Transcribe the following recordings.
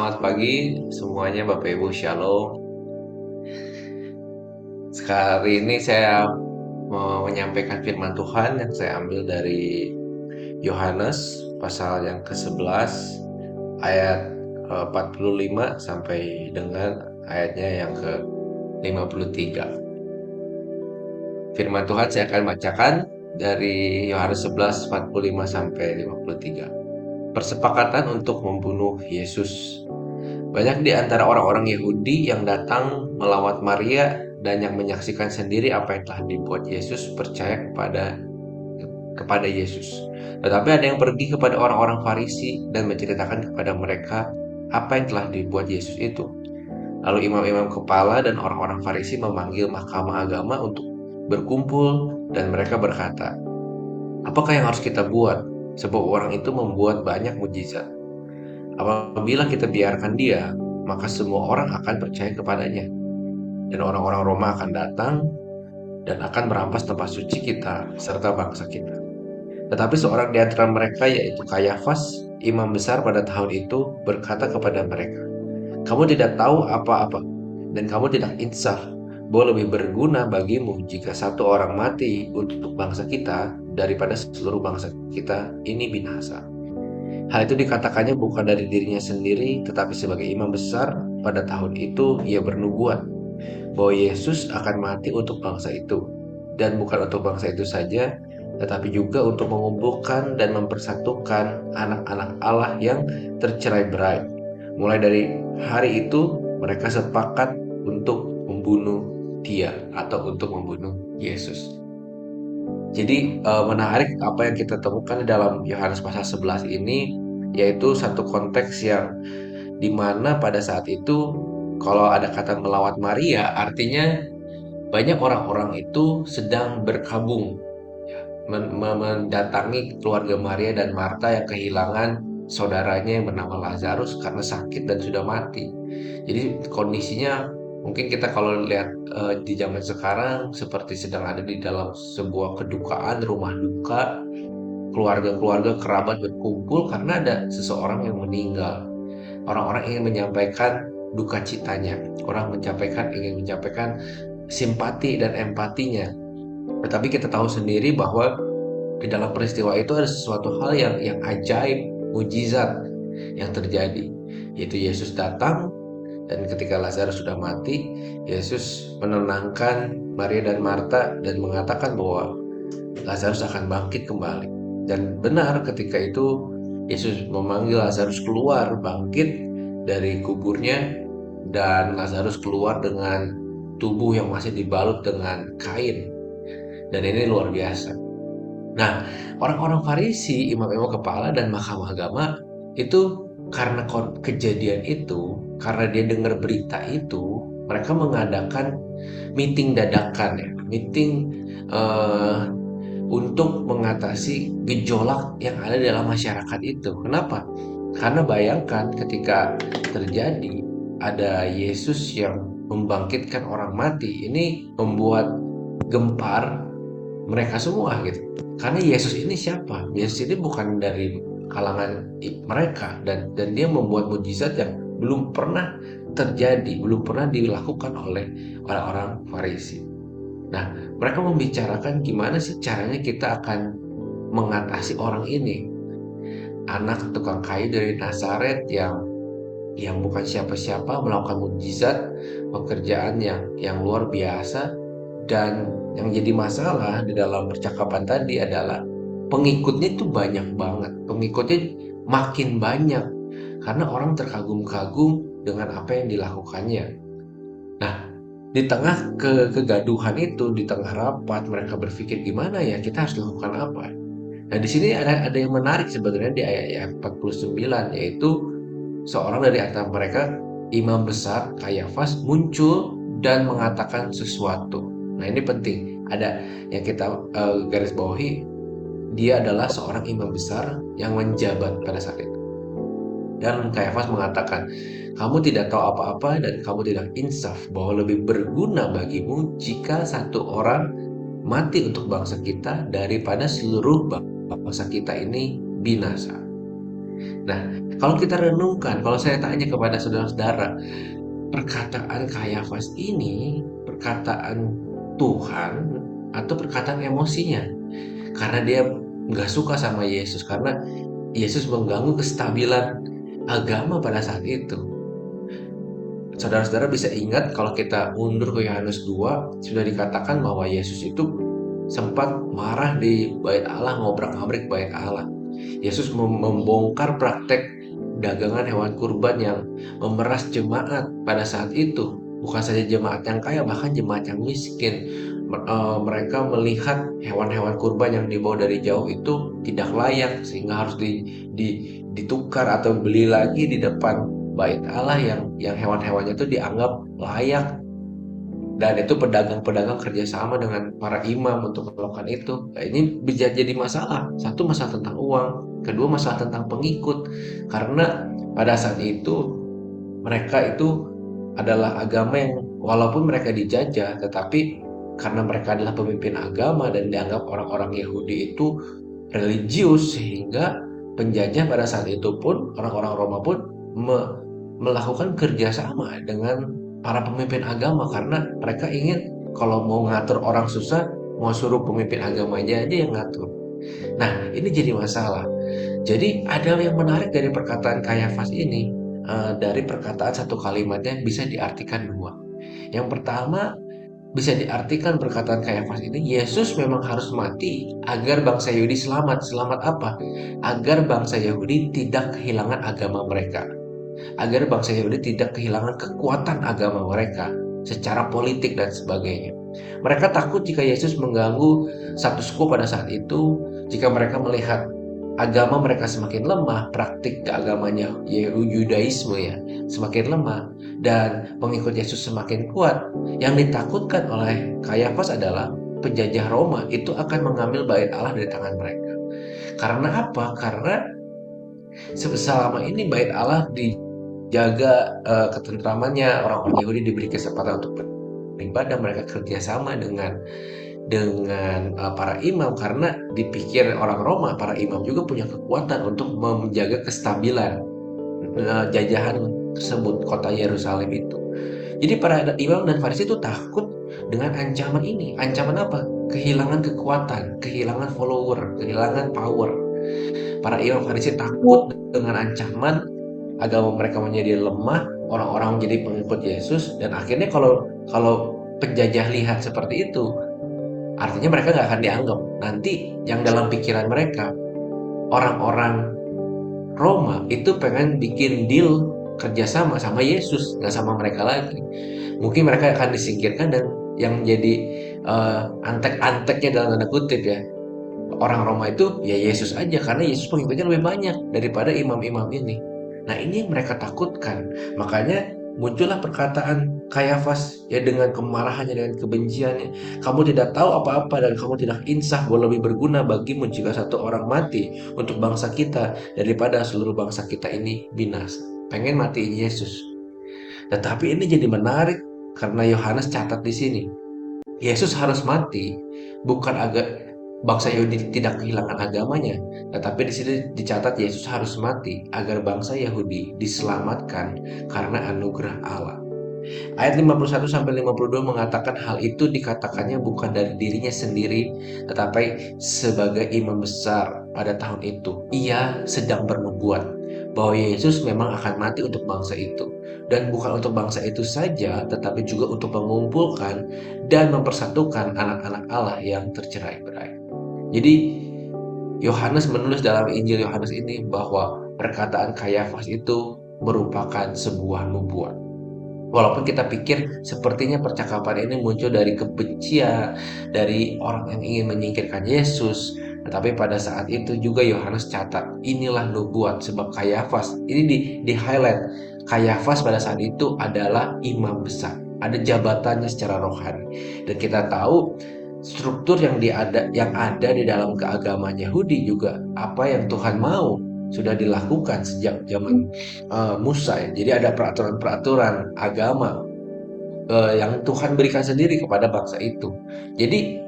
Selamat pagi semuanya Bapak Ibu Shalom. Sekali ini saya mau menyampaikan firman Tuhan yang saya ambil dari Yohanes pasal yang ke-11 ayat 45 sampai dengan ayatnya yang ke-53. Firman Tuhan saya akan bacakan dari Yohanes 11 45 sampai 53. Persepakatan untuk membunuh Yesus. Banyak di antara orang-orang Yahudi yang datang melawat Maria dan yang menyaksikan sendiri apa yang telah dibuat Yesus percaya kepada Yesus. Tetapi ada yang pergi kepada orang-orang Farisi dan menceritakan kepada mereka apa yang telah dibuat Yesus itu. Lalu imam-imam kepala dan orang-orang Farisi memanggil mahkamah agama untuk berkumpul dan mereka berkata, "Apakah yang harus kita buat? Sebab orang itu membuat banyak mujizat. Apabila kita biarkan dia, maka semua orang akan percaya kepadanya. Dan orang-orang Roma akan datang dan akan merampas tempat suci kita serta bangsa kita." Tetapi seorang di antara mereka, yaitu Kayafas, imam besar pada tahun itu, berkata kepada mereka, "Kamu tidak tahu apa-apa, dan kamu tidak insaf bahwa lebih berguna bagimu jika satu orang mati untuk bangsa kita daripada seluruh bangsa kita ini binasa." Hal itu dikatakannya bukan dari dirinya sendiri, tetapi sebagai imam besar pada tahun itu ia bernubuat bahwa Yesus akan mati untuk bangsa itu, dan bukan untuk bangsa itu saja, tetapi juga untuk mengumpulkan dan mempersatukan anak-anak Allah yang tercerai-berai. Mulai dari hari itu mereka sepakat untuk membunuh dia atau untuk membunuh Yesus. Jadi menarik apa yang kita temukan di dalam Yohanes pasal 11 ini, yaitu satu konteks yang dimana pada saat itu kalau ada kata melawat Maria, artinya banyak orang-orang itu sedang berkabung mendatangi keluarga Maria dan Marta yang kehilangan saudaranya yang bernama Lazarus karena sakit dan sudah mati. Jadi kondisinya mungkin kita kalau lihat di zaman sekarang seperti sedang ada di dalam sebuah kedukaan, rumah duka, keluarga-keluarga kerabat berkumpul karena ada seseorang yang meninggal. Orang-orang ingin menyampaikan duka citanya, ingin menyampaikan simpati dan empatinya. Tetapi kita tahu sendiri bahwa di dalam peristiwa itu ada sesuatu hal yang ajaib, mujizat yang terjadi, yaitu Yesus datang dan ketika Lazarus sudah mati, Yesus menenangkan Maria dan Marta dan mengatakan bahwa Lazarus akan bangkit kembali. Dan benar ketika itu Yesus memanggil Lazarus keluar, bangkit dari kuburnya, dan Lazarus keluar dengan tubuh yang masih dibalut dengan kain. Dan ini luar biasa. Nah, orang-orang Farisi, imam-imam kepala dan mahkamah agama itu karena kejadian itu, karena dia dengar berita itu, mereka mengadakan meeting dadakan ya, meeting uh, untuk mengatasi gejolak yang ada dalam masyarakat itu. Kenapa? Karena bayangkan ketika terjadi ada Yesus yang membangkitkan orang mati, ini membuat gempar mereka semua gitu. Karena Yesus ini siapa? Yesus ini bukan dari kalangan mereka, dan dia membuat mujizat yang belum pernah terjadi, belum pernah dilakukan oleh orang-orang Farisi. Nah, mereka membicarakan gimana sih caranya kita akan mengatasi orang ini. Anak tukang kayu dari Nazaret yang bukan siapa-siapa melakukan mujizat, pekerjaan yang luar biasa, dan yang jadi masalah di dalam percakapan tadi adalah pengikutnya itu banyak banget. Pengikutnya makin banyak karena orang terkagum-kagum dengan apa yang dilakukannya. Nah, di tengah kegaduhan itu, di tengah rapat, mereka berpikir gimana ya kita harus lakukan apa. Nah, di sini ada yang menarik sebenarnya di ayat 49, yaitu seorang dari antara mereka, imam besar Kayafas, muncul dan mengatakan sesuatu. Nah, ini penting. Ada yang kita garis bawahi, dia adalah seorang imam besar yang menjabat pada saat itu. Dan Kayafas mengatakan, "Kamu tidak tahu apa-apa dan kamu tidak insaf bahwa lebih berguna bagimu jika satu orang mati untuk bangsa kita daripada seluruh bangsa kita ini binasa." Nah, kalau kita renungkan, kalau saya tanya kepada saudara-saudara, perkataan Kayafas ini perkataan Tuhan atau perkataan emosinya? Karena dia nggak suka sama Yesus, karena Yesus mengganggu kestabilan agama pada saat itu. Saudara-saudara bisa ingat kalau kita mundur ke Yohanes 2, sudah dikatakan bahwa Yesus itu sempat marah di bait Allah, ngobrak-ngabrik bait Allah. Yesus membongkar praktek dagangan hewan kurban yang memeras jemaat pada saat itu. Bukan saja jemaat yang kaya, bahkan jemaat yang miskin. Mereka melihat hewan-hewan kurban yang dibawa dari jauh itu tidak layak, sehingga harus ditukar atau beli lagi di depan bait Allah yang hewan-hewannya itu dianggap layak. Dan itu pedagang-pedagang kerjasama dengan para imam untuk melakukan itu. Nah, ini bisa jadi masalah. Satu, masalah tentang uang. Kedua, masalah tentang pengikut. Karena pada saat itu mereka itu adalah agama yang walaupun mereka dijajah, tetapi karena mereka adalah pemimpin agama dan dianggap orang-orang Yahudi itu religius, sehingga penjajah pada saat itu pun orang-orang Roma pun melakukan kerjasama dengan para pemimpin agama, karena mereka ingin kalau mau ngatur orang susah, mau suruh pemimpin agamanya aja yang ngatur. Nah, ini jadi masalah. Jadi ada yang menarik dari perkataan Kayafas ini, dari perkataan satu kalimatnya bisa diartikan dua. Yang pertama, bisa diartikan perkataan Kayafas ini, Yesus memang harus mati agar bangsa Yahudi selamat. Selamat apa? Agar bangsa Yahudi tidak kehilangan agama mereka. Agar bangsa Yahudi tidak kehilangan kekuatan agama mereka secara politik dan sebagainya. Mereka takut jika Yesus mengganggu status quo pada saat itu, jika mereka melihat agama mereka semakin lemah, praktik keagamanya Yudaisme ya semakin lemah, dan pengikut Yesus semakin kuat. Yang ditakutkan oleh Kayafas adalah penjajah Roma itu akan mengambil bait Allah dari tangan mereka. Karena apa? Karena selama ini bait Allah dijaga, ketentramannya, orang-orang Yahudi diberi kesempatan untuk beribadah, mereka kerjasama dengan para imam, karena dipikir orang Roma, para imam juga punya kekuatan untuk menjaga kestabilan jajahan tersebut, kota Yerusalem itu. Jadi para imam dan Farisi itu takut dengan ancaman ini. Ancaman apa? Kehilangan kekuatan, kehilangan follower, kehilangan power. Para imam Farisi takut dengan ancaman agama mereka menjadi lemah, orang-orang menjadi pengikut Yesus, dan akhirnya kalau kalau penjajah lihat seperti itu, artinya mereka nggak akan dianggap. Nanti yang dalam pikiran mereka, orang-orang Roma itu pengen bikin deal kerjasama sama Yesus, nggak sama mereka lagi. Mungkin mereka akan disingkirkan, dan yang menjadi antek-anteknya dalam tanda kutip ya, orang Roma itu ya Yesus aja, karena Yesus pengikutnya lebih banyak daripada imam-imam ini. Nah, ini yang mereka takutkan. Makanya muncullah perkataan Kayafas ya, dengan kemarahannya, dengan kebenciannya. Kamu tidak tahu apa-apa dan kamu tidak insaf bahwa lebih berguna bagimu jika satu orang mati untuk bangsa kita daripada seluruh bangsa kita ini binasa. Pengen matiin Yesus. Tetapi ini jadi menarik karena Yohanes catat di sini. Yesus harus mati bukan agar bangsa Yahudi tidak kehilangan agamanya, tetapi di sini dicatat Yesus harus mati agar bangsa Yahudi diselamatkan karena anugerah Allah. Ayat 51 sampai 52 mengatakan hal itu dikatakannya bukan dari dirinya sendiri, tetapi sebagai imam besar pada tahun itu. Ia sedang bernubuat bahwa Yesus memang akan mati untuk bangsa itu. Dan bukan untuk bangsa itu saja, tetapi juga untuk mengumpulkan dan mempersatukan anak-anak Allah yang tercerai-berai. Jadi Yohanes menulis dalam Injil Yohanes ini bahwa perkataan Kayafas itu merupakan sebuah nubuat. Walaupun kita pikir sepertinya percakapan ini muncul dari kebencian, dari orang yang ingin menyingkirkan Yesus, tetapi pada saat itu juga Yohanes catat, inilah nubuat, sebab Kayafas, ini di-highlight, Kayafas pada saat itu adalah imam besar, ada jabatannya secara rohani. Dan kita tahu struktur yang ada di dalam keagamaan Yahudi juga, apa yang Tuhan mau sudah dilakukan sejak zaman Musa ya. Jadi ada peraturan-peraturan agama yang Tuhan berikan sendiri kepada bangsa itu. Jadi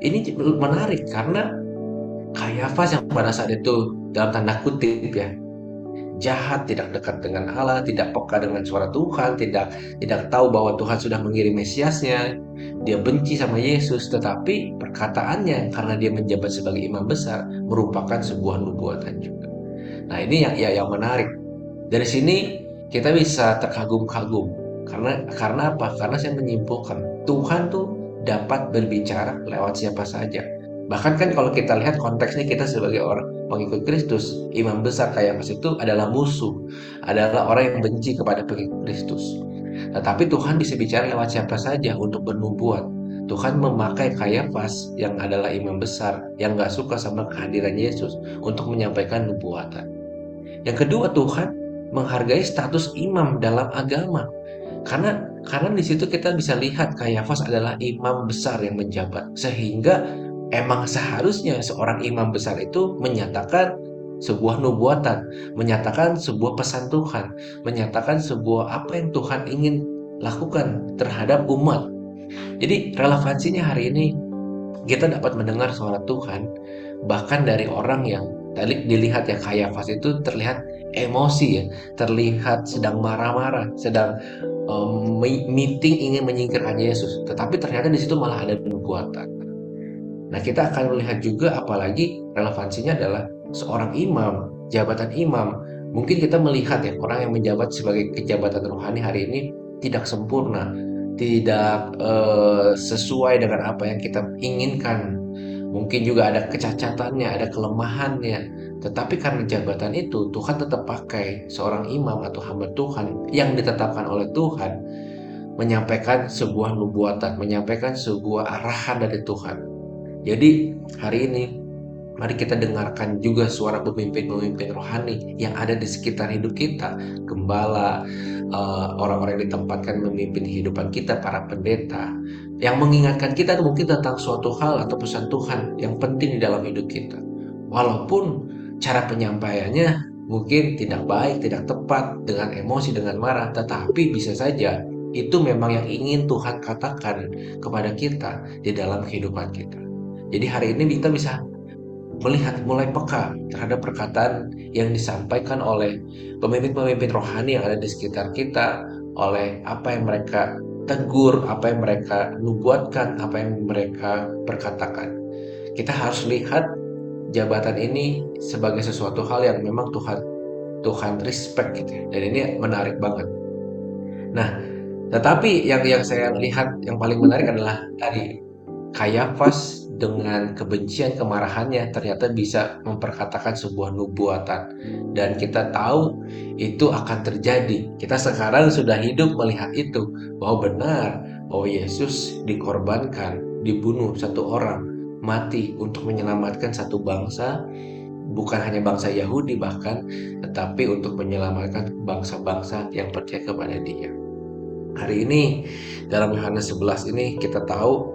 ini menarik karena Kayafas yang pada saat itu dalam tanda kutip ya, jahat, tidak dekat dengan Allah, tidak peka dengan suara Tuhan, tidak tahu bahwa Tuhan sudah mengirim Mesiasnya. Dia benci sama Yesus, tetapi perkataannya karena dia menjabat sebagai imam besar merupakan sebuah nubuatan juga. Nah, ini yang menarik. Dari sini kita bisa terkagum-kagum. Karena apa? Karena saya menyimpulkan Tuhan tuh dapat berbicara lewat siapa saja. Bahkan kan kalau kita lihat konteksnya, kita sebagai orang pengikut Kristus, imam besar Kayafas itu adalah musuh, adalah orang yang benci kepada pengikut Kristus. Tetapi Tuhan bisa bicara lewat siapa saja untuk bernubuat. Tuhan memakai Kayafas yang adalah imam besar, yang gak suka sama kehadiran Yesus, untuk menyampaikan nubuatan. Yang kedua, Tuhan menghargai status imam dalam agama. Karena di situ kita bisa lihat Kayafas adalah imam besar yang menjabat, sehingga emang seharusnya seorang imam besar itu menyatakan sebuah nubuatan, menyatakan sebuah pesan Tuhan, menyatakan sebuah apa yang Tuhan ingin lakukan terhadap umat. Jadi relevansinya hari ini kita dapat mendengar suara Tuhan bahkan dari orang yang tadi dilihat ya, Kayafas itu terlihat emosi ya, terlihat sedang marah-marah, sedang meeting ingin menyingkirkan Yesus, tetapi ternyata di situ malah ada nubuatan. Nah, kita akan melihat juga, apalagi relevansinya adalah seorang imam, jabatan imam. Mungkin kita melihat ya, orang yang menjabat sebagai kejabatan rohani hari ini tidak sempurna, tidak sesuai dengan apa yang kita inginkan. Mungkin juga ada kecacatannya, ada kelemahannya. Tetapi karena jabatan itu, Tuhan tetap pakai seorang imam atau hamba Tuhan yang ditetapkan oleh Tuhan menyampaikan sebuah nubuatan, menyampaikan sebuah arahan dari Tuhan. Jadi hari ini mari kita dengarkan juga suara pemimpin-pemimpin rohani yang ada di sekitar hidup kita, gembala, orang-orang yang ditempatkan memimpin kehidupan kita, para pendeta, yang mengingatkan kita mungkin tentang suatu hal atau pesan Tuhan yang penting di dalam hidup kita. Walaupun cara penyampaiannya mungkin tidak baik, tidak tepat, dengan emosi, dengan marah, tetapi bisa saja itu memang yang ingin Tuhan katakan kepada kita di dalam kehidupan kita. Jadi hari ini kita bisa melihat, mulai peka terhadap perkataan yang disampaikan oleh pemimpin-pemimpin rohani yang ada di sekitar kita, oleh apa yang mereka tegur, apa yang mereka nubuatkan, apa yang mereka perkatakan. Kita harus lihat jabatan ini sebagai sesuatu hal yang memang Tuhan respect gitu ya. Dan ini menarik banget. Nah, tetapi yang saya lihat yang paling menarik adalah tadi Kayafas dengan kebencian, kemarahannya ternyata bisa memperkatakan sebuah nubuatan, dan kita tahu itu akan terjadi. Kita sekarang sudah hidup melihat itu, bahwa benar bahwa Yesus dikorbankan, dibunuh satu orang, mati untuk menyelamatkan satu bangsa, bukan hanya bangsa Yahudi bahkan, tetapi untuk menyelamatkan bangsa-bangsa yang percaya kepada Dia. Hari ini dalam Yohanes 11 ini kita tahu,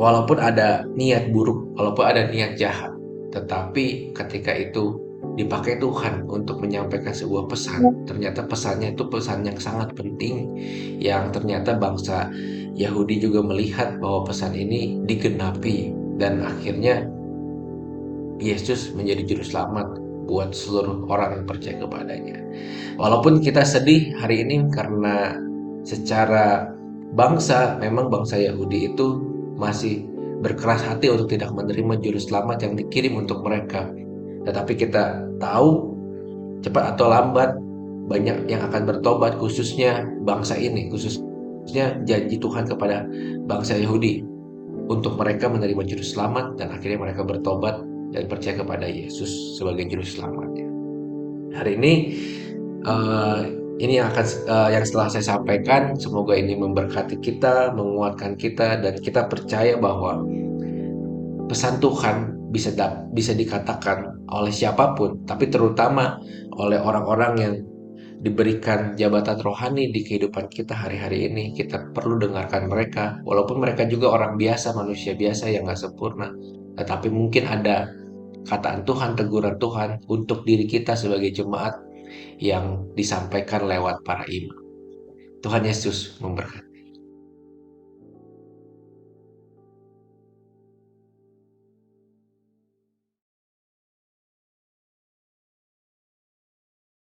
walaupun ada niat buruk, walaupun ada niat jahat, tetapi ketika itu dipakai Tuhan untuk menyampaikan sebuah pesan, ternyata pesannya itu pesan yang sangat penting, yang ternyata bangsa Yahudi juga melihat bahwa pesan ini digenapi, dan akhirnya Yesus menjadi juru selamat buat seluruh orang yang percaya kepadanya. Walaupun kita sedih hari ini karena secara bangsa, memang bangsa Yahudi itu masih berkeras hati untuk tidak menerima juru selamat yang dikirim untuk mereka. Tetapi kita tahu cepat atau lambat banyak yang akan bertobat, khususnya bangsa ini, khususnya janji Tuhan kepada bangsa Yahudi untuk mereka menerima juru selamat, dan akhirnya mereka bertobat dan percaya kepada Yesus sebagai juru selamatnya. Hari ini ini yang setelah saya sampaikan, semoga ini memberkati kita, menguatkan kita, dan kita percaya bahwa pesan Tuhan bisa dikatakan oleh siapapun, tapi terutama oleh orang-orang yang diberikan jabatan rohani di kehidupan kita hari-hari ini. Kita perlu dengarkan mereka, walaupun mereka juga orang biasa, manusia biasa yang gak sempurna, tetapi mungkin ada kataan Tuhan, teguran Tuhan untuk diri kita sebagai jemaat yang disampaikan lewat para imam. Tuhan Yesus memberkati.